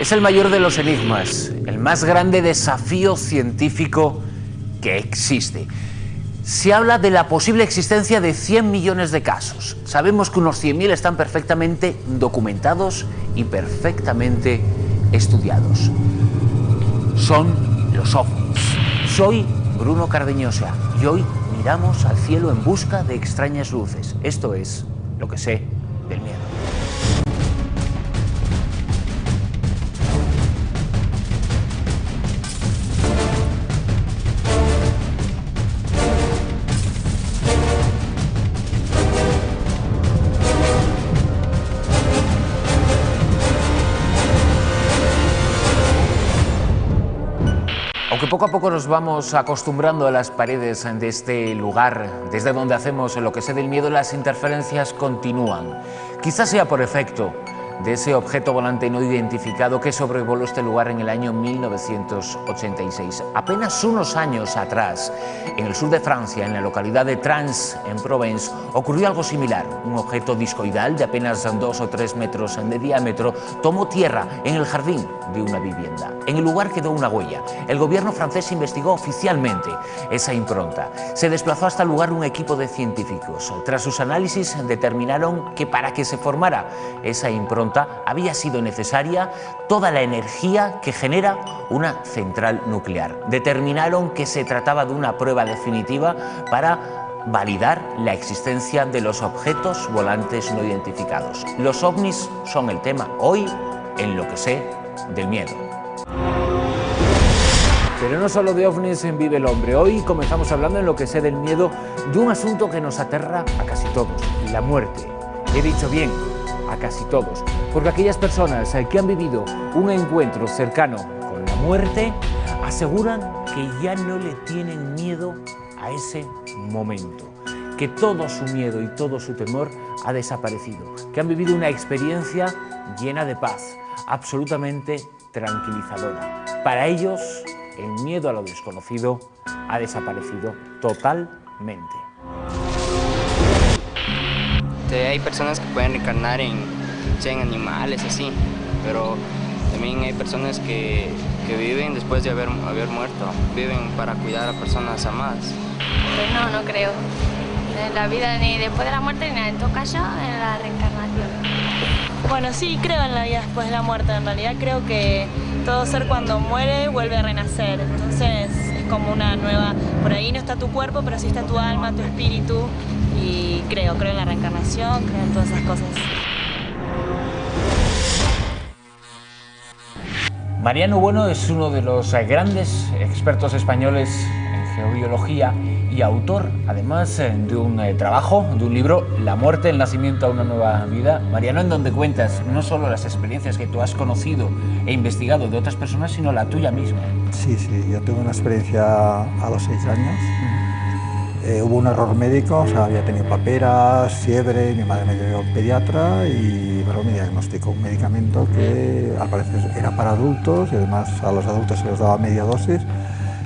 Es el mayor de los enigmas, el más grande desafío científico que existe. Se habla de la posible existencia de 100 millones de casos. Sabemos que unos 100.000 están perfectamente documentados y perfectamente estudiados. Son los ovnis. Soy Bruno Cardeñosa y hoy miramos al cielo en busca de extrañas luces. Esto es lo que sé del miedo. Aunque poco a poco nos vamos acostumbrando a las paredes de este lugar, desde donde hacemos lo que sé del miedo, las interferencias continúan. Quizás sea por efecto de ese objeto volante no identificado que sobrevoló este lugar en el año 1986. Apenas unos años atrás, en el sur de Francia, en la localidad de Trans, en Provence, ocurrió algo similar. Un objeto discoidal de apenas 2 o 3 metros de diámetro tomó tierra en el jardín de una vivienda. En el lugar quedó una huella. El gobierno francés investigó oficialmente esa impronta. Se desplazó hasta el lugar un equipo de científicos. Tras sus análisis determinaron que para que se formara esa impronta había sido necesaria toda la energía que genera una central nuclear. Determinaron que se trataba de una prueba definitiva para validar la existencia de los objetos volantes no identificados. Los ovnis son el tema hoy en lo que sé del miedo. Pero no solo de ovnis vive el hombre. Hoy comenzamos hablando en lo que sé del miedo de un asunto que nos aterra a casi todos, la muerte. He dicho bien, a casi todos, porque aquellas personas que han vivido un encuentro cercano con la muerte aseguran que ya no le tienen miedo a ese momento, que todo su miedo y todo su temor ha desaparecido, que han vivido una experiencia llena de paz, absolutamente tranquilizadora. Para ellos, el miedo a lo desconocido ha desaparecido totalmente. Hay personas que pueden reencarnar en animales, así, pero también hay personas que viven después de haber muerto, viven para cuidar a personas amadas. Pues no creo. En la vida ni después de la muerte ni nada, en todo caso en la reencarnación. Bueno, sí, creo en la vida después de la muerte. En realidad creo que todo ser cuando muere vuelve a renacer. Entonces es como una nueva... Por ahí no está tu cuerpo, pero sí está tu alma, tu espíritu. Y creo en la reencarnación, creo en todas esas cosas. Mariano Bueno es uno de los grandes expertos españoles en geobiología y autor, además, de un trabajo, de un libro, La muerte, el nacimiento a una nueva vida. Mariano, en donde cuentas no solo las experiencias que tú has conocido e investigado de otras personas, sino la tuya misma. Sí, yo tuve una experiencia a los 6 años. Hubo un error médico, o sea, había tenido paperas, fiebre, mi madre me llevó a un pediatra y bueno, me diagnosticó un medicamento que al parecer era para adultos y además a los adultos se les daba media dosis.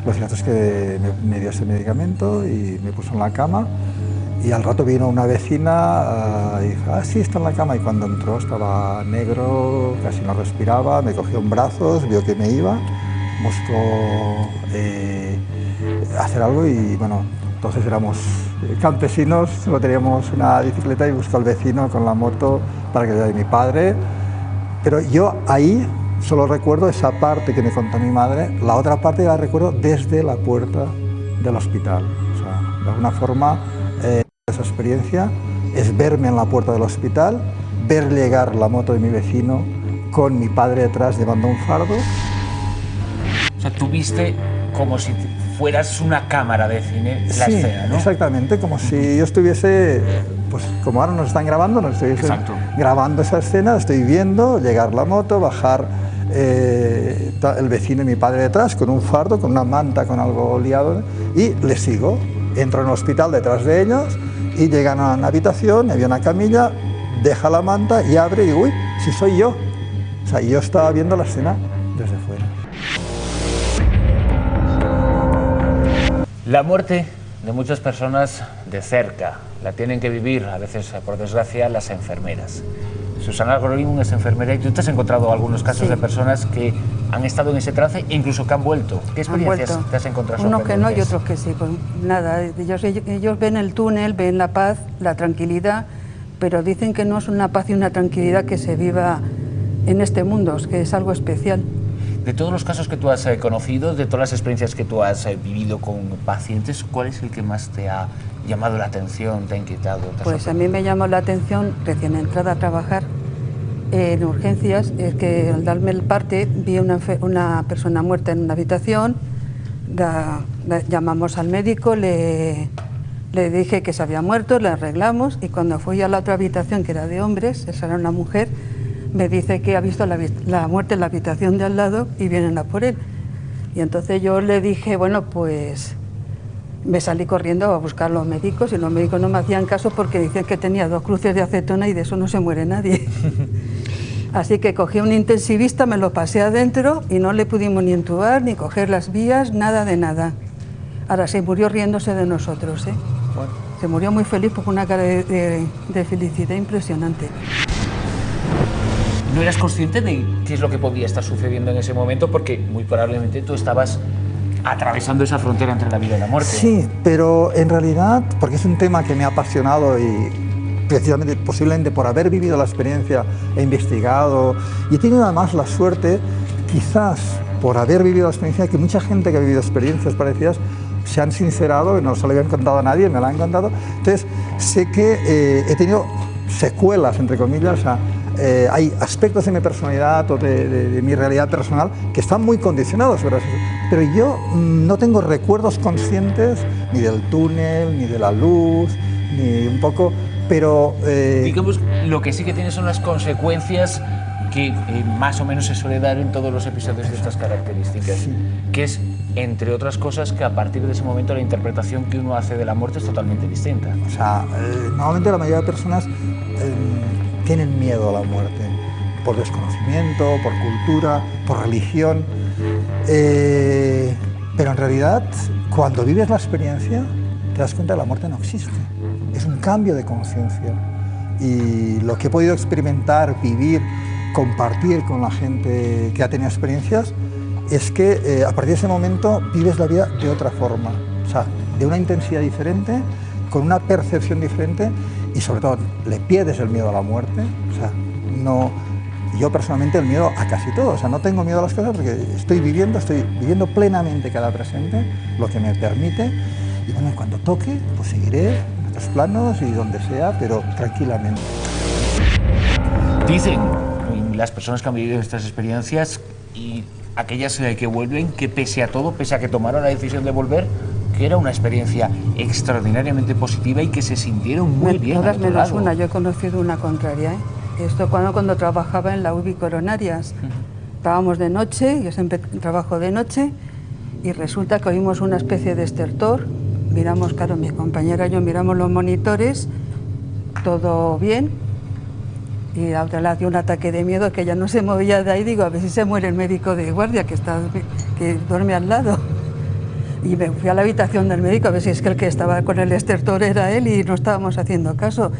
Lo cierto es que me dio ese medicamento y me puso en la cama y al rato vino una vecina y dijo, sí, está en la cama, y cuando entró estaba negro, casi no respiraba, me cogió en brazos, vio que me iba, buscó hacer algo y bueno, entonces éramos campesinos, solo teníamos una bicicleta y buscó al vecino con la moto para que ayudara a mi padre. Pero yo ahí solo recuerdo esa parte que me contó mi madre, la otra parte la recuerdo desde la puerta del hospital. O sea, de alguna forma esa experiencia es verme en la puerta del hospital, ver llegar la moto de mi vecino con mi padre detrás llevando un fardo. O sea, tú viste como si fueras una cámara de cine la escena, ¿no? Exactamente, como si yo estuviese, pues como ahora nos están grabando, nos estuviese grabando esa escena, estoy viendo llegar la moto, bajar el vecino y mi padre detrás con un fardo, con una manta, con algo liado, y le sigo. Entro en el hospital detrás de ellos y llegan a una habitación, había una camilla, deja la manta y abre y digo, uy, si soy yo. O sea, yo estaba viendo la escena desde fuera. La muerte de muchas personas de cerca la tienen que vivir, a veces por desgracia, las enfermeras. Susana Grolim es enfermera y tú te has encontrado algunos casos Sí. de personas que han estado en ese trance e incluso que han vuelto. ¿Qué experiencias te has encontrado? Unos que no y sorprendentes? otros que sí. Pues nada, ellos ven el túnel, ven la paz, la tranquilidad, pero dicen que no es una paz y una tranquilidad que se viva en este mundo, que es algo especial. De todos los casos que tú has conocido, de todas las experiencias que tú has vivido con pacientes, ¿cuál es el que más te ha llamado la atención, te ha inquietado? Te ha Pues a mí me llamó la atención, recién entrada a trabajar en urgencias, es que al darme el parte vi una persona muerta en una habitación, llamamos al médico, le dije que se había muerto, le arreglamos y cuando fui a la otra habitación, que era de hombres, esa era una mujer, me dice que ha visto la muerte en la habitación de al lado y vienen a por él. Y entonces yo le dije, bueno, pues me salí corriendo a buscar a los médicos y los médicos no me hacían caso porque decían que tenía 2 cruces de acetona y de eso no se muere nadie. Así que cogí un intensivista, me lo pasé adentro y no le pudimos ni entubar, ni coger las vías, nada de nada. Ahora se murió riéndose de nosotros, ¿eh? Bueno. Se murió muy feliz con una cara de felicidad impresionante. ¿No eras consciente de qué es lo que podía estar sucediendo en ese momento? Porque muy probablemente tú estabas atravesando esa frontera entre la vida y la muerte. Sí, pero en realidad, porque es un tema que me ha apasionado y precisamente, posiblemente por haber vivido la experiencia, he investigado y he tenido además la suerte, quizás por haber vivido la experiencia, que mucha gente que ha vivido experiencias parecidas se han sincerado y no se lo habían contado a nadie, me lo han contado. Entonces, sé que he tenido secuelas, entre comillas, hay aspectos de mi personalidad o de mi realidad personal que están muy condicionados, ¿verdad? Pero yo no tengo recuerdos conscientes ni del túnel, ni de la luz, ni un poco, pero... Digamos, lo que sí que tiene son las consecuencias que más o menos se suele dar en todos los episodios de estas características, Sí. que es, entre otras cosas, que a partir de ese momento la interpretación que uno hace de la muerte es totalmente distinta. O sea, normalmente la mayoría de personas tienen miedo a la muerte, por desconocimiento, por cultura, por religión, pero en realidad cuando vives la experiencia te das cuenta que la muerte no existe, es un cambio de conciencia y lo que he podido experimentar, vivir, compartir con la gente que ha tenido experiencias es que a partir de ese momento vives la vida de otra forma, o sea, de una intensidad diferente, con una percepción diferente y sobre todo le pierdes el miedo a la muerte, o sea, no, yo personalmente el miedo a casi todo, o sea, no tengo miedo a las cosas porque estoy viviendo plenamente cada presente, lo que me permite, y bueno, cuando toque, pues seguiré en otros planos y donde sea, pero tranquilamente. Dicen las personas que han vivido estas experiencias y aquellas que vuelven, que pese a todo, pese a que tomaron la decisión de volver, que era una experiencia extraordinariamente positiva y que se sintieron muy bien. Todas al otro menos lado. una, yo he conocido una contraria, ¿eh? Esto cuando trabajaba en la UBI Coronarias. Estábamos de noche, yo siempre trabajo de noche, y resulta que oímos una especie de estertor. Miramos, claro, mi compañera y yo miramos los monitores, todo bien, y la otra le dio un ataque de miedo que ella no se movía de ahí. Digo, a ver si se muere el médico de guardia que duerme al lado. Y me fui a la habitación del médico a ver si es que el que estaba con el estertor era él y no estábamos haciendo caso.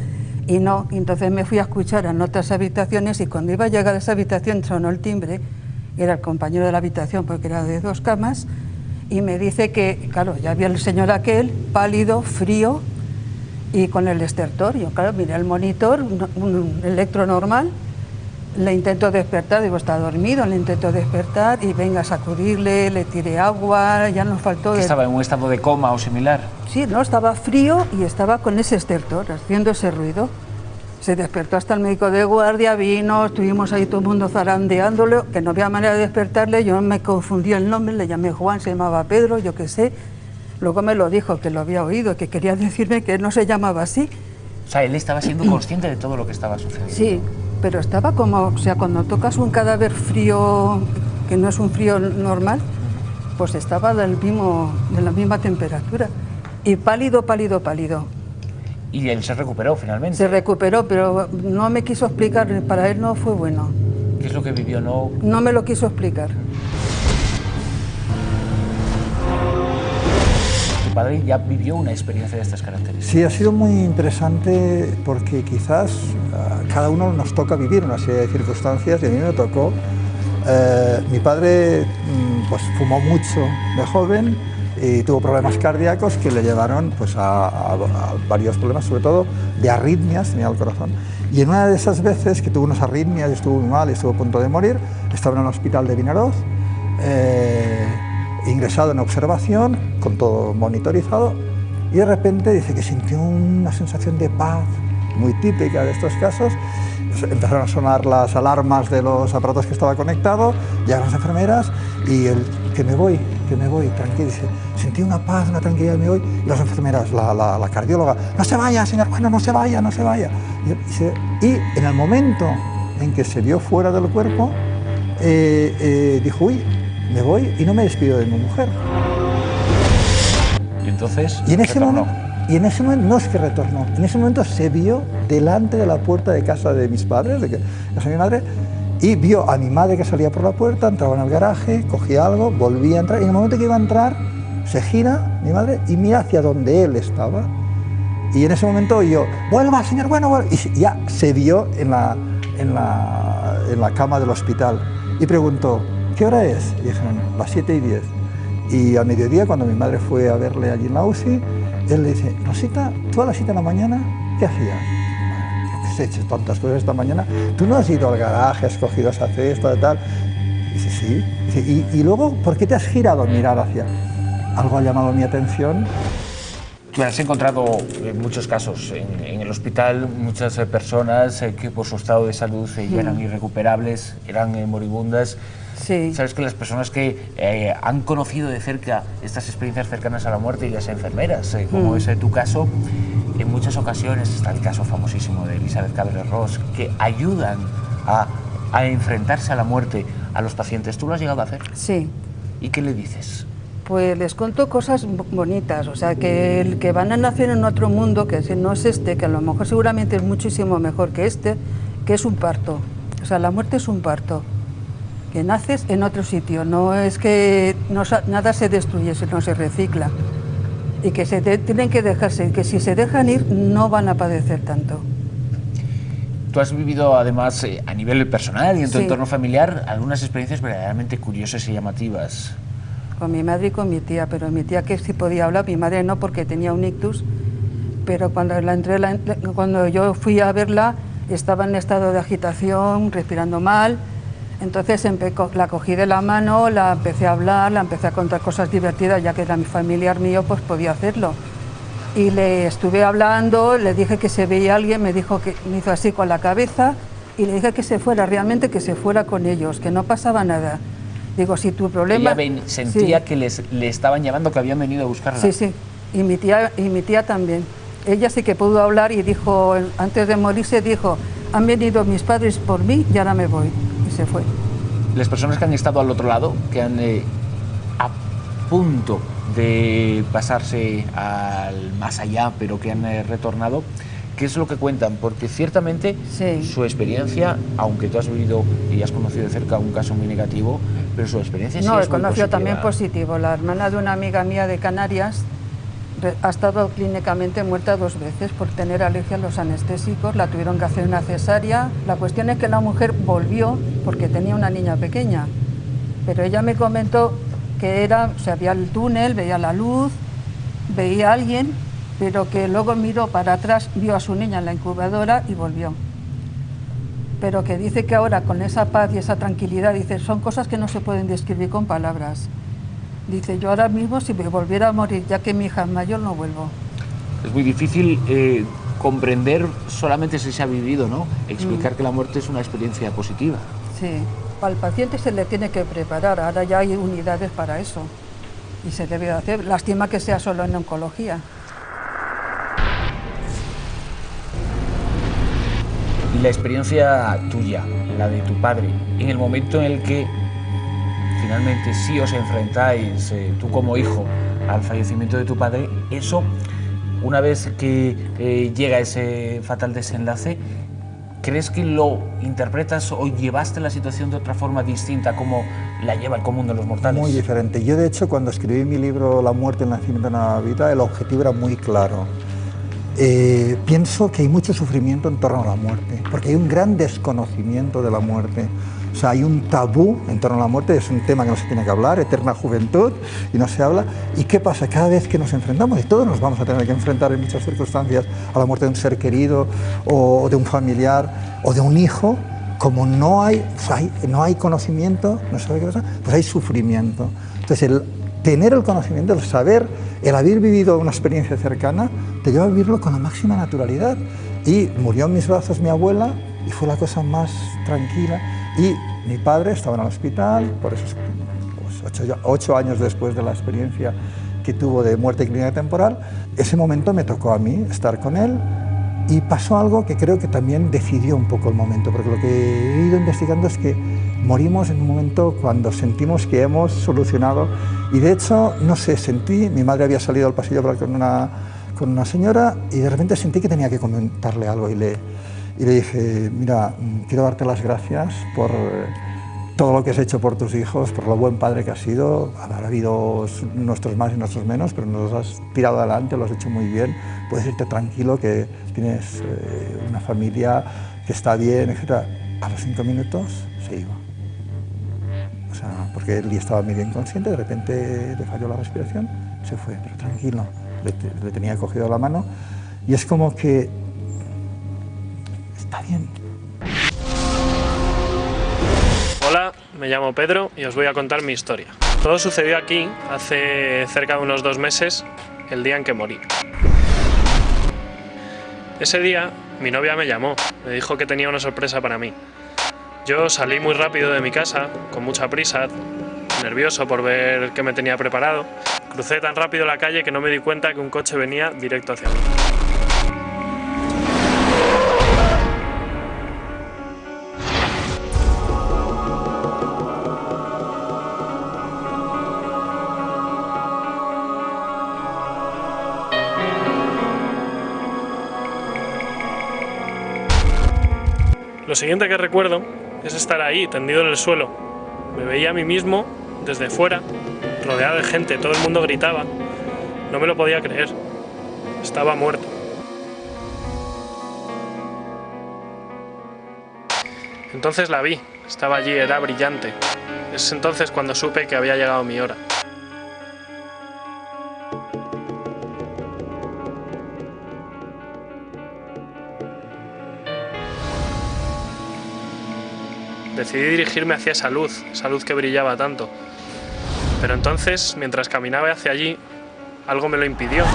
Y no, entonces me fui a escuchar en otras habitaciones y cuando iba a llegar a esa habitación sonó el timbre, era el compañero de la habitación porque era de 2 camas, y me dice que, claro, ya había el señor aquel, pálido, frío y con el estertor. Yo, claro, miré el monitor, un electro normal, le intento despertar, digo, está dormido, le intento despertar y venga a sacudirle, le tiré agua, ya nos faltó... Que estaba en un estado de coma o similar. Sí, no, estaba frío y estaba con ese estertor, haciendo ese ruido. Se despertó hasta el médico de guardia, vino, estuvimos ahí todo el mundo zarandeándolo, que no había manera de despertarle, yo me confundí el nombre, le llamé Juan, se llamaba Pedro, yo qué sé. Luego me lo dijo, que lo había oído, que quería decirme que no se llamaba así. O sea, él estaba siendo consciente de todo lo que estaba sucediendo. Sí, pero estaba como, o sea, cuando tocas un cadáver frío, que no es un frío normal, pues estaba de la misma temperatura. Y pálido, pálido, pálido. Y él se recuperó finalmente. Se recuperó, pero no me quiso explicar, para él no fue bueno. ¿Qué es lo que vivió? No me lo quiso explicar. Tu padre ya vivió una experiencia de estas características. Sí, ha sido muy interesante porque quizás cada uno nos toca vivir una serie de circunstancias y a mí me tocó. Mi padre pues, fumó mucho de joven y tuvo problemas cardíacos que le llevaron pues, a varios problemas, sobre todo de arritmias, tenía el corazón. Y en una de esas veces que tuvo unas arritmias y estuvo muy mal y estuvo a punto de morir, estaba en el hospital de Vinaroz, ingresado en observación, con todo monitorizado, y de repente dice que sintió una sensación de paz muy típica de estos casos. Empezaron a sonar las alarmas de los aparatos que estaba conectado, llegaron las enfermeras y él, que me voy, tranquilo, dice, sentí una paz, una tranquilidad, me voy, y las enfermeras, la cardióloga, no se vaya, señor, bueno, no se vaya, no se vaya. Y en el momento en que se vio fuera del cuerpo, dijo, uy, me voy y no me despido de mi mujer. Y entonces, y en ese momento, no es que retornó, en ese momento se vio delante de la puerta de casa de mis padres, de casa de mi madre, y vio a mi madre que salía por la puerta, entraba en el garaje, cogía algo, volvía a entrar, y en el momento que iba a entrar, se gira mi madre y mira hacia donde él estaba. Y en ese momento yo, vuelva, señor, bueno, vuelva. Y ya se vio en la cama del hospital. Y preguntó, ¿qué hora es? Y dijeron, las 7:10. Y a mediodía, cuando mi madre fue a verle allí en la UCI, él le dice, Rosita, ¿tú a las 7 de la mañana qué hacías? Yo qué sé, he hecho tantas cosas esta mañana. ¿Tú no has ido al garaje, has cogido esa cesta y tal? Y dice, sí. Dice, ¿y luego por qué te has girado a mirar hacia? Algo ha llamado mi atención. Tú has encontrado en muchos casos en el hospital muchas personas que por su estado de salud ya eran irrecuperables, eran moribundas. Sí. Sabes que las personas que han conocido de cerca estas experiencias cercanas a la muerte y las enfermeras, como es tu caso, en muchas ocasiones está el caso famosísimo de Elizabeth Câmara-Ross, que ayudan a enfrentarse a la muerte a los pacientes. ¿Tú lo has llegado a hacer? Sí. ¿Y qué le dices? Pues les cuento cosas bonitas, o sea, que van a nacer en otro mundo, que no es este, que a lo mejor seguramente es muchísimo mejor que este, que es un parto. O sea, la muerte es un parto, que naces en otro sitio, no es que nada se destruye, sino se recicla. Y que tienen que dejarse, que si se dejan ir no van a padecer tanto. Tú has vivido además a nivel personal y en tu Sí. entorno familiar algunas experiencias verdaderamente curiosas y llamativas. Con mi madre y con mi tía, pero mi tía que sí podía hablar, mi madre no porque tenía un ictus, pero cuando yo fui a verla estaba en estado de agitación, respirando mal, entonces la cogí de la mano, la empecé a hablar, la empecé a contar cosas divertidas, ya que era mi familiar mío, pues podía hacerlo. Y le estuve hablando, le dije que se veía alguien, me dijo que me hizo así con la cabeza y le dije que se fuera, realmente que se fuera con ellos, que no pasaba nada. Digo, si tu problema... Ella sentía Sí. que le estaban llamando, que habían venido a buscarla. Sí, sí, y mi tía también. Ella sí que pudo hablar y dijo, antes de morirse, dijo, han venido mis padres por mí y ahora me voy. Y se fue. Las personas que han estado al otro lado, que han a punto de pasarse al más allá, pero que han retornado, ¿qué es lo que cuentan? Porque ciertamente Sí. su experiencia, aunque tú has vivido y has conocido de cerca un caso muy negativo, pero su experiencia sí No, es he muy conocido positiva. también positivo. La hermana de una amiga mía de Canarias ha estado clínicamente muerta 2 veces por tener alergia a los anestésicos, la tuvieron que hacer una cesárea. La cuestión es que la mujer volvió porque tenía una niña pequeña, pero ella me comentó que veía el túnel, veía la luz, veía a alguien, pero que luego miró para atrás, vio a su niña en la incubadora y volvió. Pero que dice que ahora con esa paz y esa tranquilidad, dice, son cosas que no se pueden describir con palabras. Dice, yo ahora mismo si me volviera a morir, ya que mi hija es mayor, no vuelvo. Es muy difícil comprender solamente si se ha vivido, ¿no? Explicar que la muerte es una experiencia positiva. Sí, al paciente se le tiene que preparar, ahora ya hay unidades para eso y se debe hacer. Lástima que sea solo en oncología. Y la experiencia tuya, la de tu padre, en el momento en el que finalmente sí os enfrentáis, tú como hijo, al fallecimiento de tu padre, eso, una vez que llega ese fatal desenlace, ¿crees que lo interpretas o llevaste la situación de otra forma distinta como la lleva el común de los mortales? Muy diferente. Yo, de hecho, cuando escribí mi libro La muerte, el nacimiento de una nueva vida, el objetivo era muy claro. Pienso que hay mucho sufrimiento en torno a la muerte, porque hay un gran desconocimiento de la muerte. O sea, hay un tabú en torno a la muerte, es un tema que no se tiene que hablar, eterna juventud, y no se habla. ¿Y qué pasa? Cada vez que nos enfrentamos, y todos nos vamos a tener que enfrentar en muchas circunstancias a la muerte de un ser querido, o de un familiar, o de un hijo, como no hay conocimiento, no sabe qué pasa, pues hay sufrimiento. Entonces, el tener el conocimiento, el saber, el haber vivido una experiencia cercana, te lleva a vivirlo con la máxima naturalidad. Y murió en mis brazos mi abuela, y fue la cosa más tranquila. Y mi padre estaba en el hospital, por eso, pues, 8 años después de la experiencia que tuvo de muerte clínica temporal, ese momento me tocó a mí estar con él, y pasó algo que creo que también decidió un poco el momento, porque lo que he ido investigando es que morimos en un momento cuando sentimos que hemos solucionado, y de hecho, no sé, mi madre había salido al pasillo con una señora, y de repente sentí que tenía que comentarle algo, y le dije: mira, quiero darte las gracias por todo lo que has hecho por tus hijos, por lo buen padre que has sido. Habrá habido nuestros más y nuestros menos, pero nos has tirado adelante, lo has hecho muy bien. Puedes irte tranquilo, que tienes una familia que está bien, etc. A los 5 minutos se iba. O sea, porque él ya estaba medio inconsciente, de repente le falló la respiración, se fue, pero tranquilo. Le tenía cogido la mano, y es como que está bien. Hola, me llamo Pedro y os voy a contar mi historia. Todo sucedió aquí hace cerca de unos 2 meses, el día en que morí. Ese día mi novia me llamó, me dijo que tenía una sorpresa para mí. Yo salí muy rápido de mi casa, con mucha prisa, nervioso por ver qué me tenía preparado. Crucé tan rápido la calle que no me di cuenta que un coche venía directo hacia mí. Lo siguiente que recuerdo es estar ahí, tendido en el suelo. Me veía a mí mismo desde fuera, rodeado de gente, todo el mundo gritaba. No me lo podía creer. Estaba muerto. Entonces la vi, estaba allí, era brillante. Es entonces cuando supe que había llegado mi hora. Decidí dirigirme hacia esa luz que brillaba tanto. Pero entonces, mientras caminaba hacia allí, algo me lo impidió.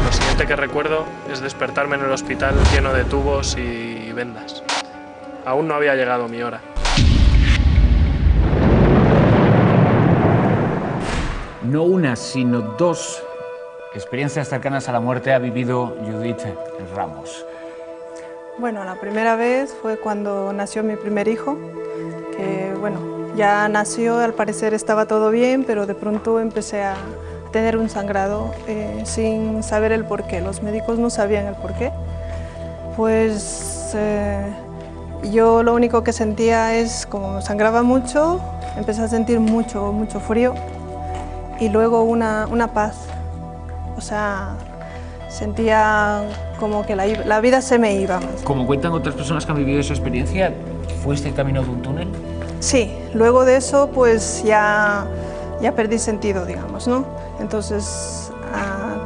Lo siguiente que recuerdo es despertarme en el hospital lleno de tubos y vendas. Aún no había llegado mi hora. No una, sino 2 experiencias cercanas a la muerte ha vivido Judith Ramos. Bueno, la primera vez fue cuando nació mi primer hijo, que bueno, ya nació, al parecer estaba todo bien, pero de pronto empecé a tener un sangrado sin saber el porqué. Los médicos no sabían el porqué. Pues yo lo único que sentía es, como sangraba mucho, empecé a sentir mucho frío y luego una paz. O sea, sentía como que la vida se me iba más. Como cuentan otras personas que han vivido esa experiencia, ¿fue este camino de un túnel? Sí, luego de eso pues ya perdí sentido, digamos, ¿no? Entonces,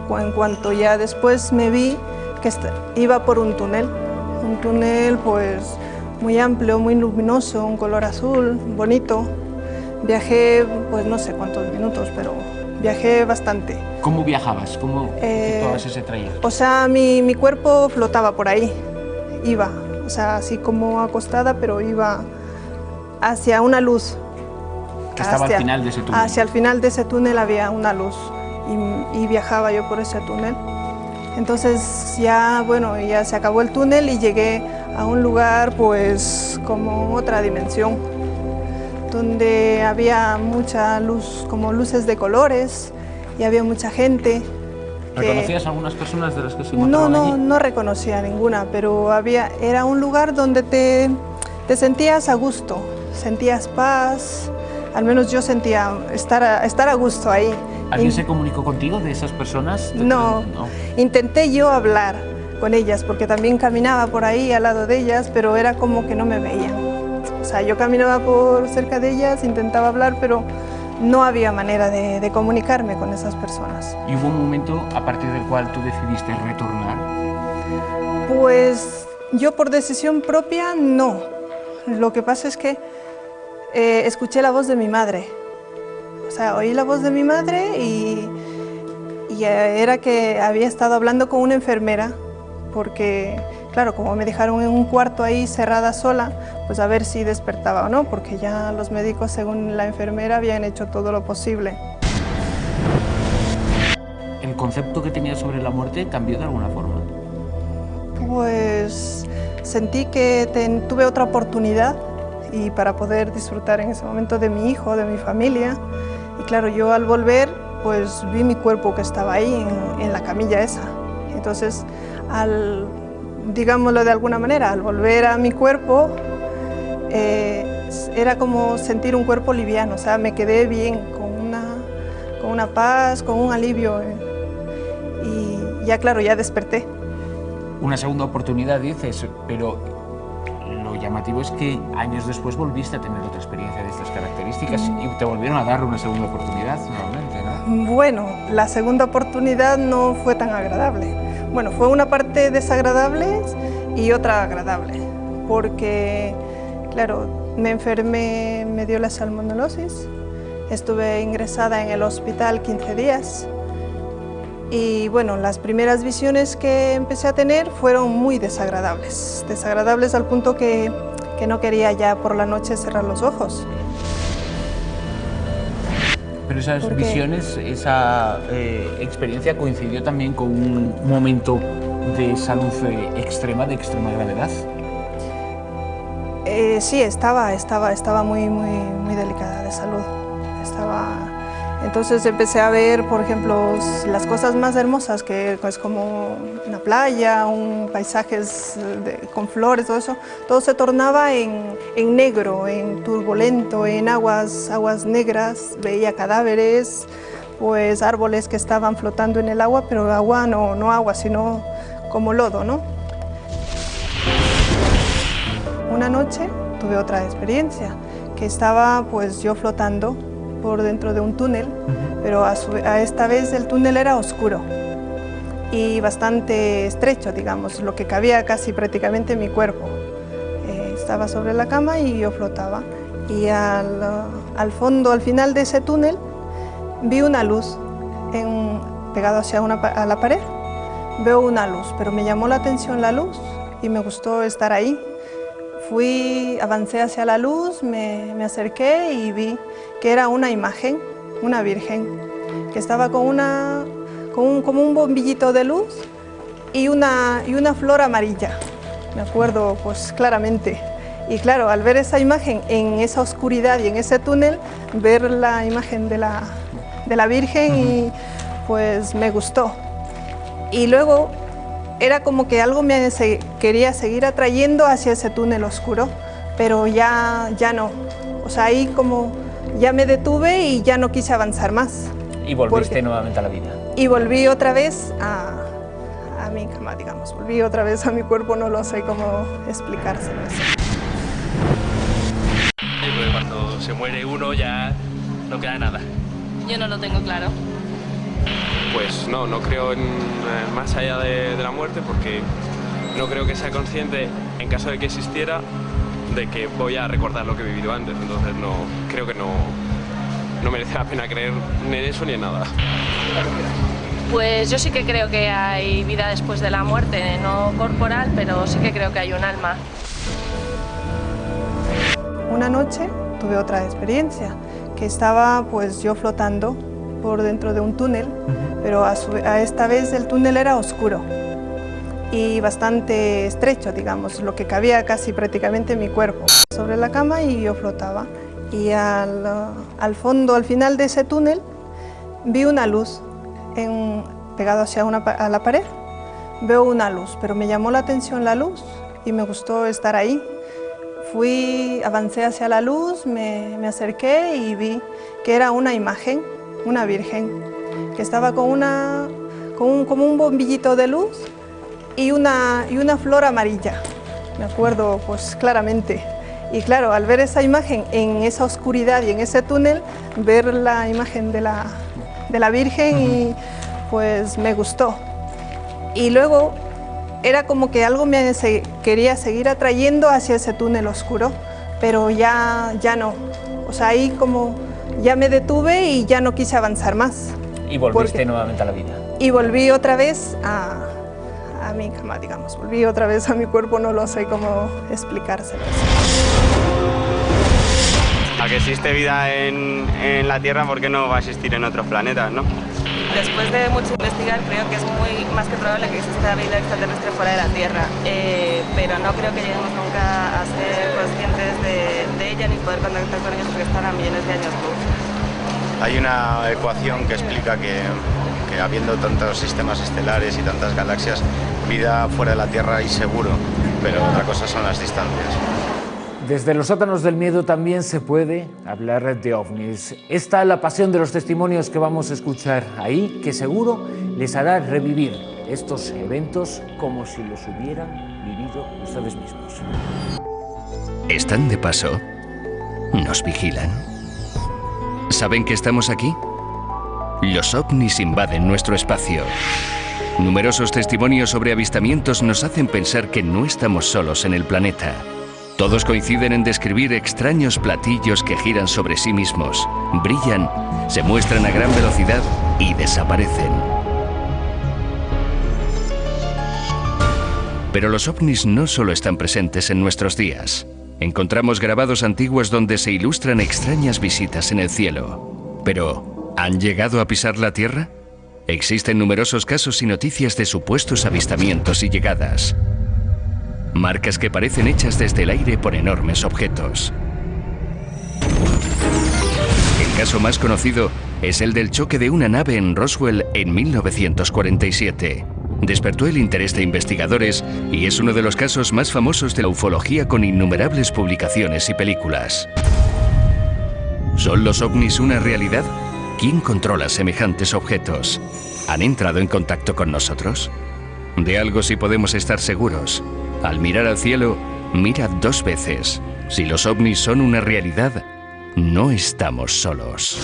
en cuanto ya después me vi que iba por un túnel pues muy amplio, muy luminoso, un color azul, bonito. Viajé pues no sé cuántos minutos, pero viajé bastante. ¿Cómo viajabas? ¿Cómo efectuabas ese trayecto? O sea, mi cuerpo flotaba por ahí, iba, o sea, así como acostada, pero iba hacia una luz. Que estaba al final de ese túnel. Hacia el final de ese túnel había una luz y viajaba yo por ese túnel. Entonces ya, bueno, ya se acabó el túnel y llegué a un lugar pues como otra dimensión, donde había mucha luz, como luces de colores, y había mucha gente, ¿Reconocías a algunas personas de las que se encontraban allí? No reconocía a ninguna, pero era un lugar donde te sentías a gusto, sentías paz, al menos yo sentía estar a gusto ahí. ¿Alguien se comunicó contigo de esas personas? No, intenté yo hablar con ellas, porque también caminaba por ahí al lado de ellas, pero era como que no me veían. O sea, yo caminaba por cerca de ellas, intentaba hablar, pero no había manera de comunicarme con esas personas. ¿Y hubo un momento a partir del cual tú decidiste retornar? Pues yo por decisión propia no. Lo que pasa es que escuché la voz de mi madre. O sea, oí la voz de mi madre y era que había estado hablando con una enfermera, porque, claro, como me dejaron en un cuarto ahí cerrada sola, pues a ver si despertaba o no, porque ya los médicos, según la enfermera, habían hecho todo lo posible. ¿El concepto que tenías sobre la muerte cambió de alguna forma? Pues sentí que tuve otra oportunidad y para poder disfrutar en ese momento de mi hijo, de mi familia. Y claro, yo al volver, pues vi mi cuerpo que estaba ahí en la camilla esa. Entonces, digámoslo de alguna manera, al volver a mi cuerpo, era como sentir un cuerpo liviano, o sea, me quedé bien, con una paz, con un alivio. Y ya, claro, ya desperté. Una segunda oportunidad, dices, pero lo llamativo es que años después volviste a tener otra experiencia de estas características y te volvieron a dar una segunda oportunidad nuevamente, ¿no? Bueno, la segunda oportunidad no fue tan agradable. Bueno, fue una parte desagradable y otra agradable, porque, claro, me enfermé, me dio la salmonelosis, estuve ingresada en el hospital 15 días y, bueno, las primeras visiones que empecé a tener fueron muy desagradables, desagradables al punto que no quería ya por la noche cerrar los ojos. Pero esas visiones, esa experiencia coincidió también con un momento de salud extrema, de extrema gravedad. Sí, estaba muy delicada de salud. Entonces empecé a ver, por ejemplo, las cosas más hermosas, que es como una playa, paisajes con flores, todo se tornaba en negro, en turbulento, en aguas negras. Veía cadáveres, pues árboles que estaban flotando en el agua, pero agua no agua, sino como lodo, ¿no? Una noche tuve otra experiencia, que estaba pues yo flotando por dentro de un túnel, pero a esta vez el túnel era oscuro y bastante estrecho, digamos, lo que cabía casi prácticamente en mi cuerpo. Estaba sobre la cama y yo flotaba, y al fondo, al final de ese túnel, vi una luz pegada hacia a la pared. Veo una luz, pero me llamó la atención la luz y me gustó estar ahí. Avancé hacia la luz, me acerqué y vi que era una imagen, una virgen, que estaba como un bombillito de luz y una flor amarilla. Me acuerdo pues claramente. Y claro, al ver esa imagen en esa oscuridad y en ese túnel, ver la imagen de la Virgen, y pues me gustó. Y luego era como que algo me quería seguir atrayendo hacia ese túnel oscuro, pero ya no. O sea, ahí como ya me detuve y ya no quise avanzar más. Y volviste nuevamente a la vida. Y volví otra vez a mi cama, digamos. Volví otra vez a mi cuerpo, no lo sé cómo explicárselo. Cuando se muere uno ya no queda nada. Yo no lo tengo claro. Pues no creo en más allá de la muerte, porque no creo que sea consciente, en caso de que existiera, de que voy a recordar lo que he vivido antes. Entonces creo que no merece la pena creer ni en eso ni en nada. Pues yo sí que creo que hay vida después de la muerte, no corporal, pero sí que creo que hay un alma. Una noche tuve otra experiencia, que estaba pues yo flotando por dentro de un túnel, pero a esta vez el túnel era oscuro y bastante estrecho, digamos, lo que cabía casi prácticamente en mi cuerpo. Sobre la cama y yo flotaba, y al fondo, al final de ese túnel, vi una luz pegado hacia a la pared, veo una luz, pero me llamó la atención la luz y me gustó estar ahí. Avancé hacia la luz, me acerqué y vi que era una imagen, una virgen, que estaba como un bombillito de luz y una flor amarilla, me acuerdo pues claramente. Y claro, al ver esa imagen en esa oscuridad y en ese túnel, ver la imagen de la Virgen y pues me gustó. Y luego era como que algo me quería seguir atrayendo hacia ese túnel oscuro, pero ya no. O sea, ahí como ya me detuve y ya no quise avanzar más. Y volviste nuevamente a la vida. Y volví otra vez a mi cama, digamos. Volví otra vez a mi cuerpo, no lo sé cómo explicárselo. A que existe vida en la Tierra, ¿por qué no va a existir en otros planetas, no? Después de mucho investigar, creo que es más que probable que exista vida extraterrestre fuera de la Tierra, pero no creo que lleguemos nunca a ser conscientes de ella ni poder contactar con ellos porque están a millones de años luz. Hay una ecuación que explica que habiendo tantos sistemas estelares y tantas galaxias, vida fuera de la Tierra hay seguro, pero otra cosa son las distancias. Desde los sótanos del miedo también se puede hablar de ovnis. Esta es la pasión de los testimonios que vamos a escuchar ahí, que seguro les hará revivir estos eventos como si los hubieran vivido ustedes mismos. ¿Están de paso? ¿Nos vigilan? ¿Saben que estamos aquí? Los ovnis invaden nuestro espacio. Numerosos testimonios sobre avistamientos nos hacen pensar que no estamos solos en el planeta. Todos coinciden en describir extraños platillos que giran sobre sí mismos, brillan, se muestran a gran velocidad y desaparecen. Pero los ovnis no solo están presentes en nuestros días. Encontramos grabados antiguos donde se ilustran extrañas visitas en el cielo. Pero, ¿han llegado a pisar la Tierra? Existen numerosos casos y noticias de supuestos avistamientos y llegadas. Marcas que parecen hechas desde el aire por enormes objetos. El caso más conocido es el del choque de una nave en Roswell en 1947. Despertó el interés de investigadores y es uno de los casos más famosos de la ufología con innumerables publicaciones y películas. ¿Son los ovnis una realidad? ¿Quién controla semejantes objetos? ¿Han entrado en contacto con nosotros? De algo sí podemos estar seguros. Al mirar al cielo, mira 2 veces. Si los ovnis son una realidad, no estamos solos.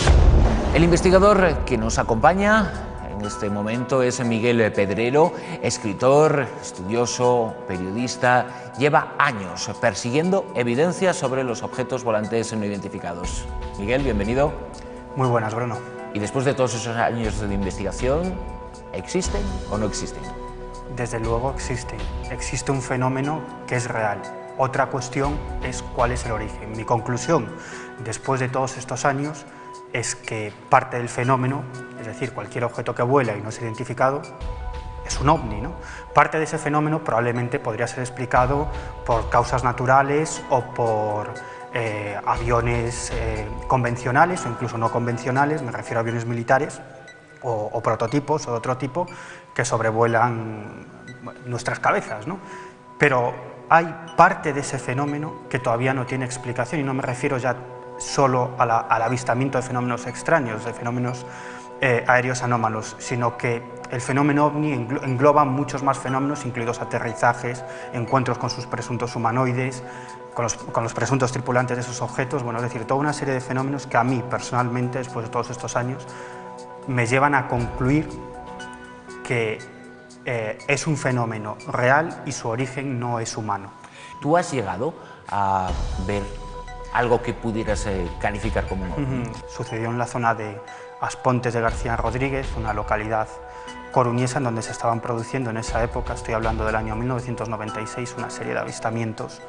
El investigador que nos acompaña en este momento es Miguel Pedrero, escritor, estudioso, periodista. Lleva años persiguiendo evidencias sobre los objetos volantes no identificados. Miguel, bienvenido. Muy buenas, Bruno. Y después de todos esos años de investigación, ¿existen o no existen? Desde luego existen. Existe un fenómeno que es real. Otra cuestión es cuál es el origen. Mi conclusión, después de todos estos años, es que parte del fenómeno, es decir, cualquier objeto que vuela y no es identificado, es un ovni, ¿no? Parte de ese fenómeno probablemente podría ser explicado por causas naturales o por aviones convencionales o incluso no convencionales, me refiero a aviones militares o prototipos o de otro tipo, que sobrevuelan nuestras cabezas, ¿no? Pero hay parte de ese fenómeno que todavía no tiene explicación, y no me refiero ya solo al avistamiento de fenómenos extraños, de fenómenos aéreos anómalos, sino que el fenómeno ovni engloba muchos más fenómenos, incluidos aterrizajes, encuentros con sus presuntos humanoides, con los presuntos tripulantes de esos objetos, bueno, es decir, toda una serie de fenómenos que a mí personalmente, después de todos estos años, me llevan a concluir que es un fenómeno real y su origen no es humano. ¿Tú has llegado a ver algo que pudieras calificar como un ovni? Sucedió en la zona de Aspontes de García Rodríguez, una localidad coruñesa en donde se estaban produciendo en esa época, estoy hablando del año 1996, una serie de avistamientos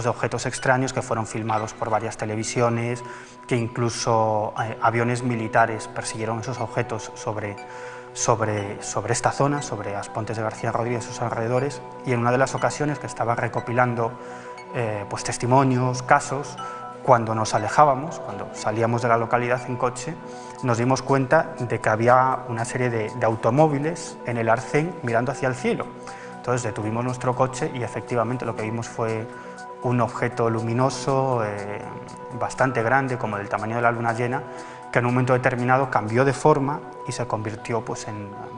de objetos extraños que fueron filmados por varias televisiones, que incluso aviones militares persiguieron esos objetos sobre esta zona, sobre Aspontes de García Rodríguez y sus alrededores, y en una de las ocasiones que estaba recopilando pues testimonios, casos, cuando nos alejábamos, cuando salíamos de la localidad en coche, nos dimos cuenta de que había una serie de automóviles en el arcén mirando hacia el cielo. Entonces detuvimos nuestro coche y efectivamente lo que vimos fue un objeto luminoso bastante grande, como del tamaño de la luna llena, que en un momento determinado cambió de forma y se convirtió, pues,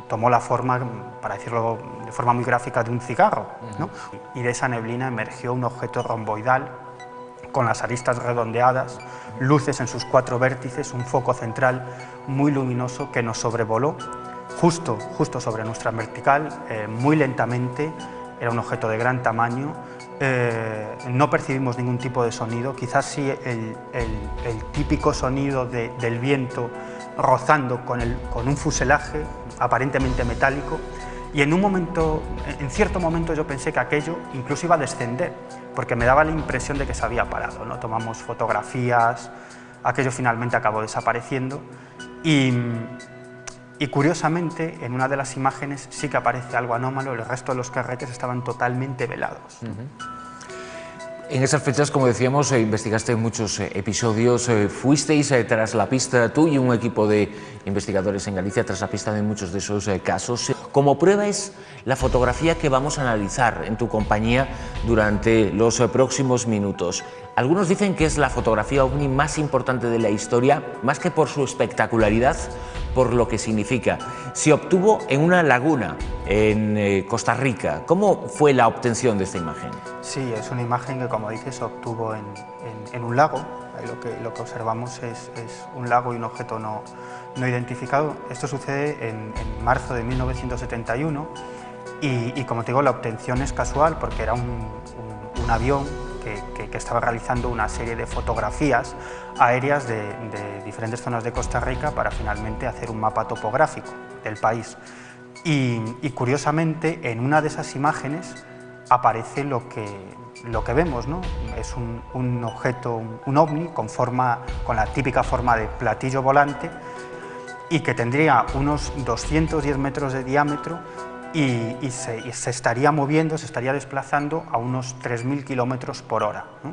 tomó la forma, para decirlo de forma muy gráfica, de un cigarro, ¿no? Y de esa neblina emergió un objeto romboidal con las aristas redondeadas, luces en sus 4 vértices, un foco central muy luminoso que nos sobrevoló justo sobre nuestra vertical, muy lentamente. Era un objeto de gran tamaño, no percibimos ningún tipo de sonido, quizás sí el típico sonido del viento rozando con un fuselaje aparentemente metálico, y en cierto momento yo pensé que aquello incluso iba a descender, porque me daba la impresión de que se había parado, ¿no? Tomamos fotografías, aquello finalmente acabó desapareciendo y curiosamente en una de las imágenes sí que aparece algo anómalo, el resto de los carretes estaban totalmente velados. En esas fechas, como decíamos, investigaste muchos episodios, fuisteis tras la pista, tú y un equipo de investigadores en Galicia, tras la pista de muchos de esos casos. Como prueba es la fotografía que vamos a analizar en tu compañía durante los próximos minutos. Algunos dicen que es la fotografía ovni más importante de la historia, más que por su espectacularidad, por lo que significa. Se obtuvo en una laguna en Costa Rica. ¿Cómo fue la obtención de esta imagen? Sí, es una imagen que, como dices, se obtuvo en un lago. Ahí lo que observamos es un lago y un objeto no identificado. Esto sucede en marzo de 1971 y, como te digo, la obtención es casual porque era un avión que estaba realizando una serie de fotografías aéreas de diferentes zonas de Costa Rica para finalmente hacer un mapa topográfico del país. Y curiosamente, en una de esas imágenes aparece lo que vemos, ¿no? Es un objeto, un ovni con la típica forma de platillo volante y que tendría unos 210 metros de diámetro y se estaría moviendo, se estaría desplazando a unos 3.000 kilómetros por hora, ¿no?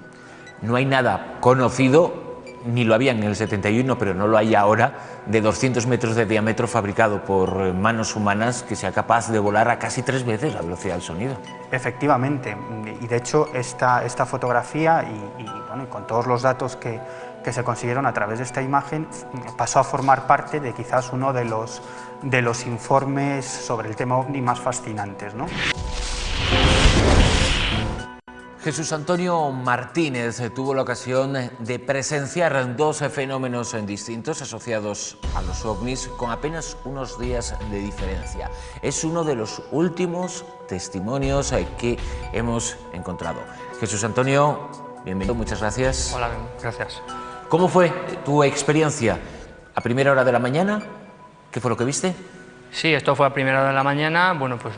No hay nada conocido, ni lo había en el 71, pero no lo hay ahora, de 200 metros de diámetro fabricado por manos humanas que sea capaz de volar a casi 3 veces la velocidad del sonido. Efectivamente, y de hecho esta fotografía y con todos los datos que se consiguieron a través de esta imagen pasó a formar parte de quizás uno de los informes sobre el tema ovni más fascinantes, ¿no? Jesús Antonio Martínez tuvo la ocasión de presenciar 2 fenómenos distintos asociados a los ovnis con apenas unos días de diferencia. Es uno de los últimos testimonios que hemos encontrado. Jesús Antonio, bienvenido, muchas gracias. Hola, gracias. ¿Cómo fue tu experiencia? ¿A primera hora de la mañana? ¿Qué fue lo que viste? Sí, esto fue a primera hora de la mañana. Bueno, pues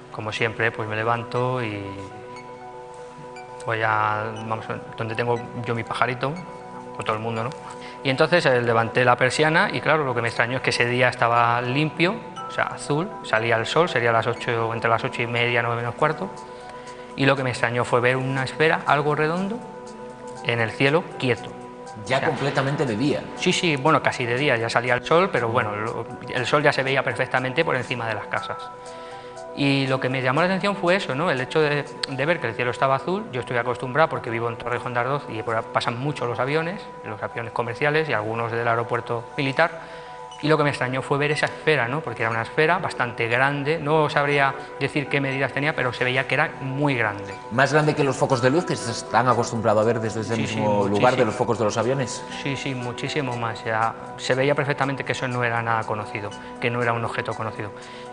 como siempre, pues me levanto y voy donde tengo yo mi pajarito, o todo el mundo, ¿no? Y entonces levanté la persiana y claro, lo que me extrañó es que ese día estaba limpio, o sea, azul, salía el sol, sería entre las 8:30, 9 menos cuarto, y lo que me extrañó fue ver una esfera, algo redondo, en el cielo, quieto. Ya, o sea, completamente de día. Sí, bueno, casi de día, ya salía el sol, pero bueno, el sol ya se veía perfectamente por encima de las casas. Y lo que me llamó la atención fue eso, ¿no? El hecho de ver que el cielo estaba azul. Yo estoy acostumbrado porque vivo en Torrejón de Ardoz y por ahí pasan mucho los aviones comerciales y algunos del aeropuerto militar. Y lo que me extrañó fue ver esa esfera, ¿no? Porque era una esfera bastante grande, no sabría decir qué medidas tenía, pero se veía que era muy grande. ¿Más grande que los focos de luz que se están acostumbrados a ver desde ese mismo lugar de los focos de los aviones? Sí, muchísimo más. Ya se veía perfectamente que eso no era nada conocido, que no era un objeto conocido.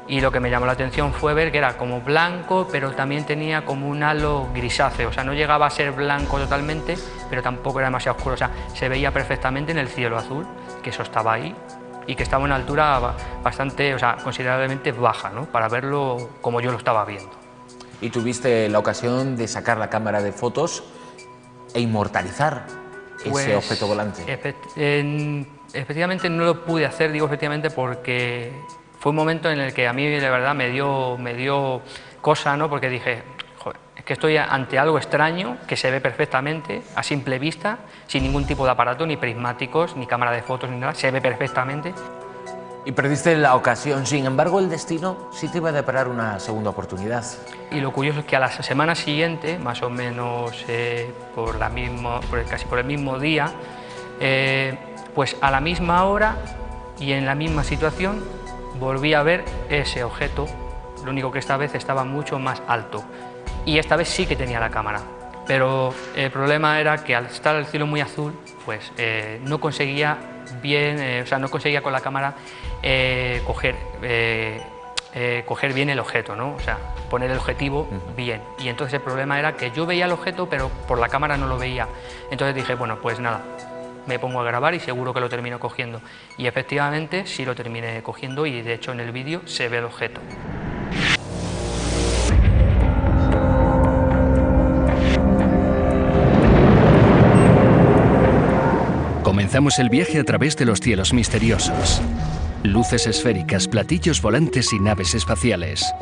Y lo que me llamó la atención fue ver que era como blanco, pero también tenía como un halo grisáceo, o sea, no llegaba a ser blanco totalmente, pero tampoco era demasiado oscuro, o sea, se veía perfectamente en el cielo azul, que eso estaba ahí, y que estaba a una altura bastante, o sea, considerablemente baja, ¿no? Para verlo como yo lo estaba viendo. Y tuviste la ocasión de sacar la cámara de fotos e inmortalizar ese objeto volante. Efectivamente no lo pude hacer, digo efectivamente, porque fue un momento en el que a mí de verdad me dio cosa, ¿no? Porque dije, joder, que estoy ante algo extraño que se ve perfectamente a simple vista, sin ningún tipo de aparato, ni prismáticos, ni cámara de fotos, ni nada, se ve perfectamente. Y perdiste la ocasión, sin embargo el destino sí te iba a deparar una segunda oportunidad. Y lo curioso es que a la semana siguiente, más o menos casi por el mismo día, pues a la misma hora y en la misma situación volví a ver ese objeto, lo único que esta vez estaba mucho más alto y esta vez sí que tenía la cámara, pero el problema era que al estar el cielo muy azul, pues no conseguía bien, no conseguía con la cámara coger bien el objeto, ¿no? O sea, poner el objetivo bien. Y entonces el problema era que yo veía el objeto, pero por la cámara no lo veía. Entonces dije, bueno, pues nada, me pongo a grabar y seguro que lo termino cogiendo. Y efectivamente sí lo terminé cogiendo y de hecho en el vídeo se ve el objeto. Comenzamos el viaje a través de los cielos misteriosos. Luces esféricas, platillos volantes y naves espaciales.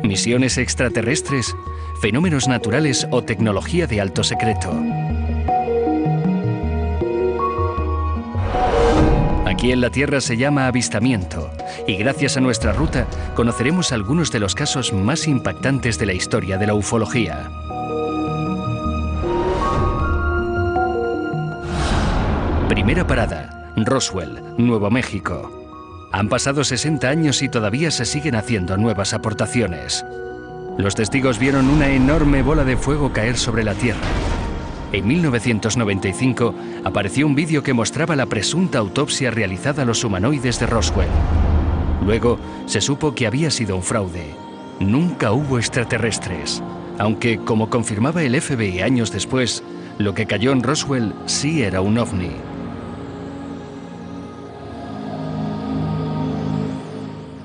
Misiones extraterrestres, fenómenos naturales o tecnología de alto secreto. Aquí en la Tierra se llama avistamiento y gracias a nuestra ruta conoceremos algunos de los casos más impactantes de la historia de la ufología. Primera parada, Roswell, Nuevo México. Han pasado 60 años y todavía se siguen haciendo nuevas aportaciones. Los testigos vieron una enorme bola de fuego caer sobre la Tierra. En 1995 apareció un vídeo que mostraba la presunta autopsia realizada a los humanoides de Roswell. Luego se supo que había sido un fraude. Nunca hubo extraterrestres, aunque, como confirmaba el FBI años después, lo que cayó en Roswell sí era un ovni.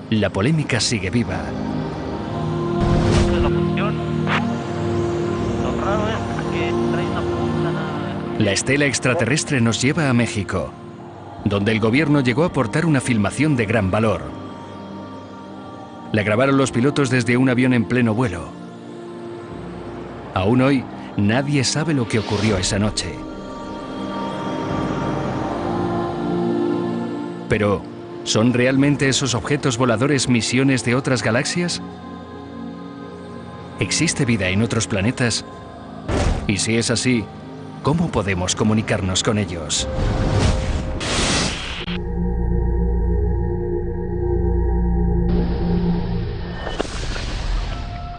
La polémica sigue viva. La estela extraterrestre nos lleva a México, donde el gobierno llegó a aportar una filmación de gran valor. La grabaron los pilotos desde un avión en pleno vuelo. Aún hoy, nadie sabe lo que ocurrió esa noche. Pero, ¿son realmente esos objetos voladores misiones de otras galaxias? ¿Existe vida en otros planetas? Y si es así, ¿cómo podemos comunicarnos con ellos?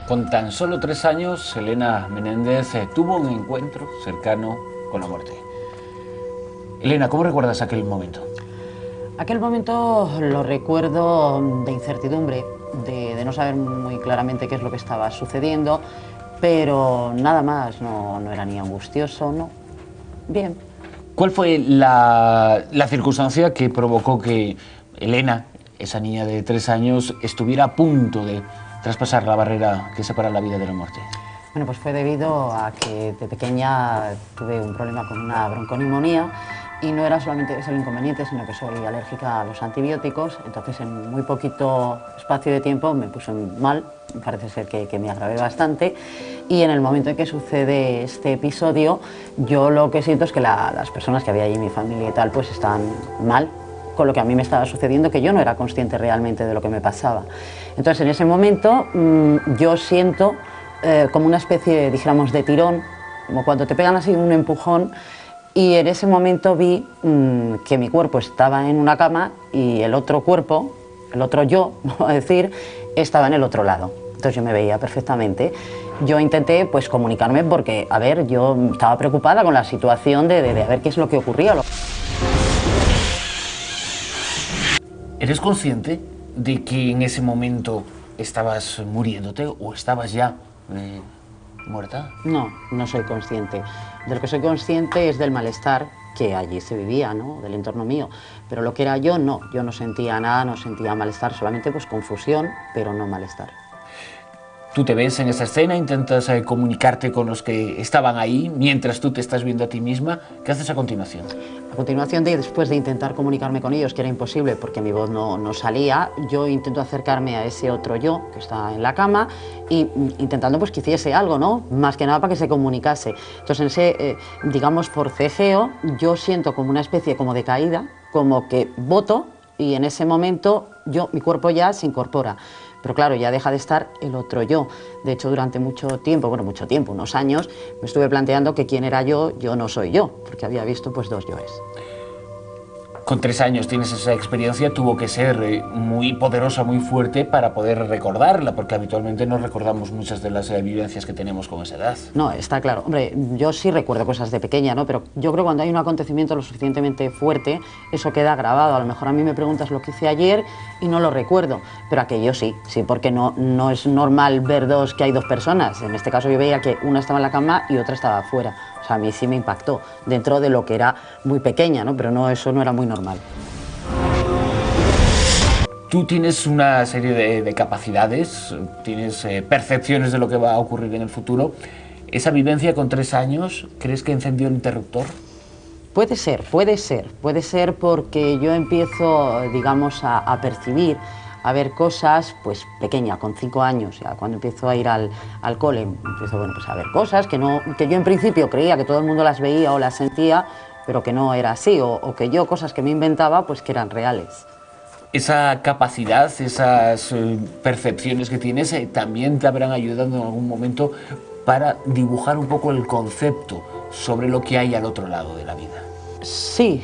Con tan solo 3 años, Elena Menéndez tuvo un encuentro cercano con la muerte. Elena, ¿cómo recuerdas aquel momento? Aquel momento lo recuerdo de incertidumbre, de no saber muy claramente qué es lo que estaba sucediendo, pero nada más, no era ni angustioso, no. Bien. ¿Cuál fue la circunstancia que provocó que Elena, esa niña de 3 años, estuviera a punto de traspasar la barrera que separa la vida de la muerte? Bueno, pues fue debido a que de pequeña tuve un problema con una bronconeumonía y no era solamente ese el inconveniente, sino que soy alérgica a los antibióticos, entonces en muy poquito espacio de tiempo me puse mal, parece ser que me agravé bastante, y en el momento en que sucede este episodio, yo lo que siento es que las personas que había allí, mi familia y tal, pues están mal con lo que a mí me estaba sucediendo, que yo no era consciente realmente de lo que me pasaba. Entonces en ese momento yo siento como una especie, dijéramos, de tirón, como cuando te pegan así un empujón, y en ese momento vi que mi cuerpo estaba en una cama y el otro cuerpo, el otro yo, vamos a decir, estaba en el otro lado. Entonces yo me veía perfectamente. Yo intenté pues comunicarme porque, a ver, yo estaba preocupada con la situación de ver qué es lo que ocurría. ¿Eres consciente de que en ese momento estabas muriéndote o estabas ya muerta? No, no soy consciente. De lo que soy consciente es del malestar que allí se vivía, ¿no? Del entorno mío. Pero lo que era yo no sentía nada, no sentía malestar, solamente pues confusión, pero no malestar. ¿Tú te ves en esa escena? ¿Intentas comunicarte con los que estaban ahí mientras tú te estás viendo a ti misma? ¿Qué haces a continuación? A continuación, después de intentar comunicarme con ellos, que era imposible porque mi voz no salía, yo intento acercarme a ese otro yo que está en la cama y intentando pues que hiciese algo, ¿no? Más que nada para que se comunicase. Entonces, en ese, digamos, forcejeo, yo siento como una especie como de caída, como que boto y en ese momento mi cuerpo ya se incorpora. Pero claro, ya deja de estar el otro yo. De hecho, durante mucho tiempo, unos años, me estuve planteando que quién era yo no soy yo, porque había visto pues dos yoes. Con 3 años tienes esa experiencia, tuvo que ser muy poderosa, muy fuerte para poder recordarla, porque habitualmente no recordamos muchas de las vivencias que tenemos con esa edad. No, está claro. Hombre, yo sí recuerdo cosas de pequeña, ¿no? Pero yo creo que cuando hay un acontecimiento lo suficientemente fuerte, eso queda grabado. A lo mejor a mí me preguntas lo que hice ayer y no lo recuerdo, pero aquello sí, porque no es normal ver que hay dos personas. En este caso yo veía que una estaba en la cama y otra estaba afuera. O sea, a mí sí me impactó, dentro de lo que era muy pequeña, ¿no? Pero eso no era muy normal. Tú tienes una serie de capacidades, tienes percepciones de lo que va a ocurrir en el futuro. ¿Esa vivencia con 3 años, crees que encendió el interruptor? Puede ser porque yo empiezo, digamos, a percibir, a ver cosas, pues pequeña, con 5 años, ya cuando empiezo a ir al cole, empiezo pues, a ver cosas que yo en principio creía que todo el mundo las veía o las sentía, pero que no era así, o que yo cosas que me inventaba, pues que eran reales. Esa capacidad, esas percepciones que tienes, también te habrán ayudado en algún momento para dibujar un poco el concepto sobre lo que hay al otro lado de la vida. Sí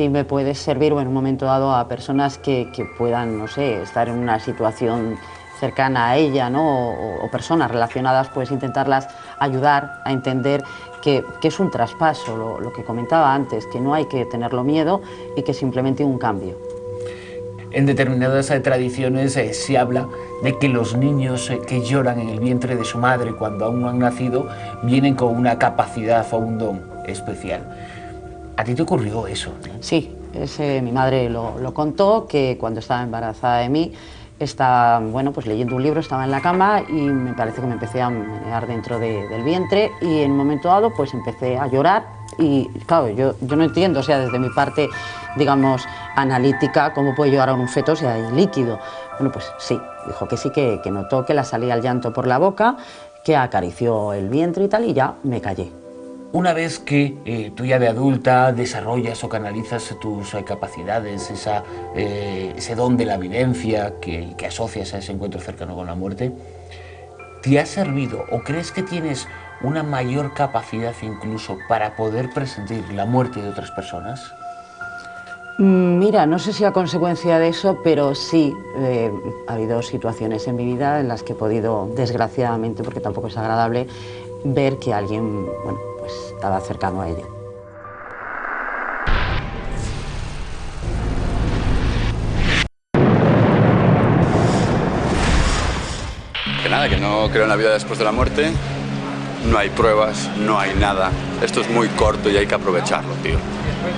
me puede servir en un momento dado a personas que puedan, no sé, estar en una situación cercana a ella, ¿no? O personas relacionadas, pues intentarlas ayudar a entender que es un traspaso, lo que comentaba antes, que no hay que tenerlo miedo y que simplemente un cambio. En determinadas tradiciones se habla de que los niños que lloran en el vientre de su madre cuando aún no han nacido vienen con una capacidad o un don especial. ¿A ti te ocurrió eso? Sí, mi madre lo contó, que cuando estaba embarazada de mí, estaba pues leyendo un libro, estaba en la cama y me parece que me empecé a menear dentro del vientre y en un momento dado pues empecé a llorar y claro, yo no entiendo, o sea, desde mi parte, digamos, analítica, cómo puede llorar a un feto si hay líquido. Bueno, pues sí, dijo que sí, que notó que le salía el llanto por la boca, que acarició el vientre y tal y ya me callé. Una vez que tú ya de adulta desarrollas o canalizas tus capacidades, ese don de la vivencia que asocias a ese encuentro cercano con la muerte, ¿te ha servido o crees que tienes una mayor capacidad incluso para poder presentir la muerte de otras personas? Mira, no sé si a consecuencia de eso, pero sí ha habido situaciones en mi vida en las que he podido, desgraciadamente, porque tampoco es agradable, ver que alguien, pues estaba cercano a ella. Que nada, que no creo en la vida después de la muerte, no hay pruebas, no hay nada. Esto es muy corto y hay que aprovecharlo, tío.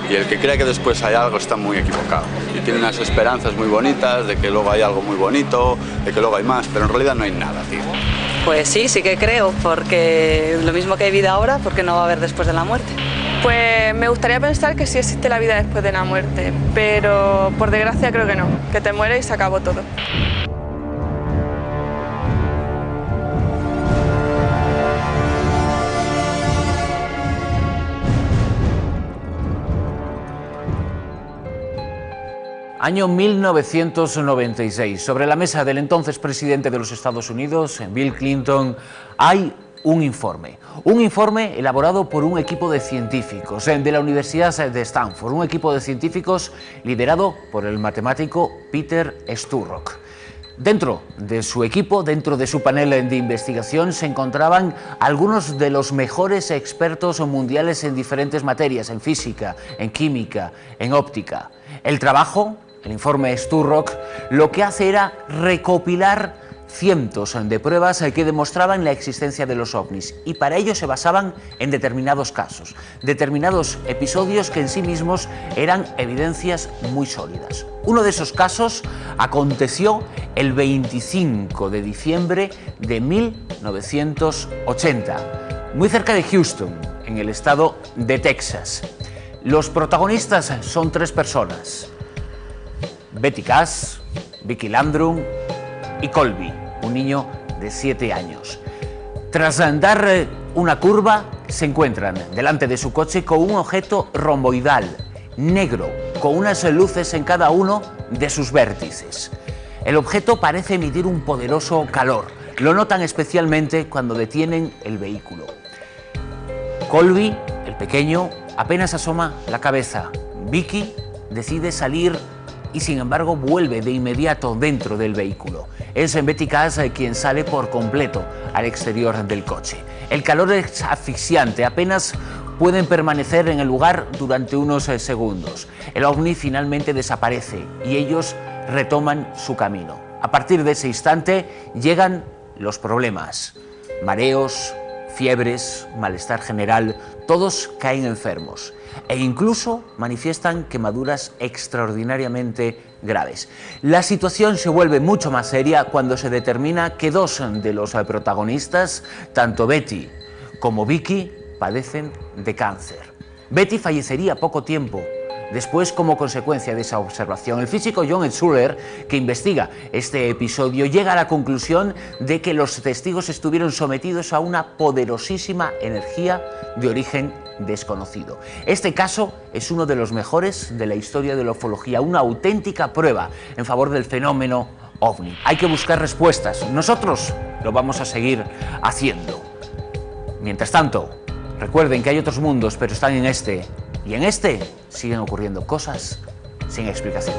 Y el que cree que después hay algo está muy equivocado. Y tiene unas esperanzas muy bonitas de que luego hay algo muy bonito, de que luego hay más, pero en realidad no hay nada, tío. Pues sí que creo, porque lo mismo que hay vida ahora, ¿por qué no va a haber después de la muerte? Pues me gustaría pensar que sí existe la vida después de la muerte, pero por desgracia creo que no, que te mueres y se acabó todo. Año 1996. Sobre la mesa del entonces presidente de los Estados Unidos, Bill Clinton, hay un informe elaborado por un equipo de científicos de la Universidad de Stanford, un equipo de científicos liderado por el matemático Peter Sturrock. Dentro de su equipo, dentro de su panel de investigación, se encontraban algunos de los mejores expertos mundiales en diferentes materias, en física, en química, en óptica. El informe Sturrock, lo que hace era recopilar cientos de pruebas que demostraban la existencia de los ovnis, y para ello se basaban en determinados casos, determinados episodios que en sí mismos eran evidencias muy sólidas. Uno de esos casos aconteció el 25 de diciembre de 1980, muy cerca de Houston, en el estado de Texas. Los protagonistas son tres personas: Betty Cass, Vicky Landrum y Colby, un niño de 7 años. Tras dar una curva, se encuentran delante de su coche con un objeto romboidal, negro, con unas luces en cada uno de sus vértices. El objeto parece emitir un poderoso calor. Lo notan especialmente cuando detienen el vehículo. Colby, el pequeño, apenas asoma la cabeza. Vicky decide salir y sin embargo vuelve de inmediato dentro del vehículo. Es Betty Cass quien sale por completo al exterior del coche. El calor es asfixiante, apenas pueden permanecer en el lugar durante unos segundos. El ovni finalmente desaparece y ellos retoman su camino. A partir de ese instante llegan los problemas: mareos, fiebres, malestar general, todos caen enfermos e incluso manifiestan quemaduras extraordinariamente graves. La situación se vuelve mucho más seria cuando se determina que dos de los protagonistas, tanto Betty como Vicky, padecen de cáncer. Betty fallecería poco tiempo después como consecuencia de esa observación. El físico John Schuller, que investiga este episodio, llega a la conclusión de que los testigos estuvieron sometidos a una poderosísima energía de origen desconocido. Este caso es uno de los mejores de la historia de la ufología, una auténtica prueba en favor del fenómeno ovni. Hay que buscar respuestas. Nosotros lo vamos a seguir haciendo. Mientras tanto, recuerden que hay otros mundos, pero están en este. Y en este siguen ocurriendo cosas sin explicación.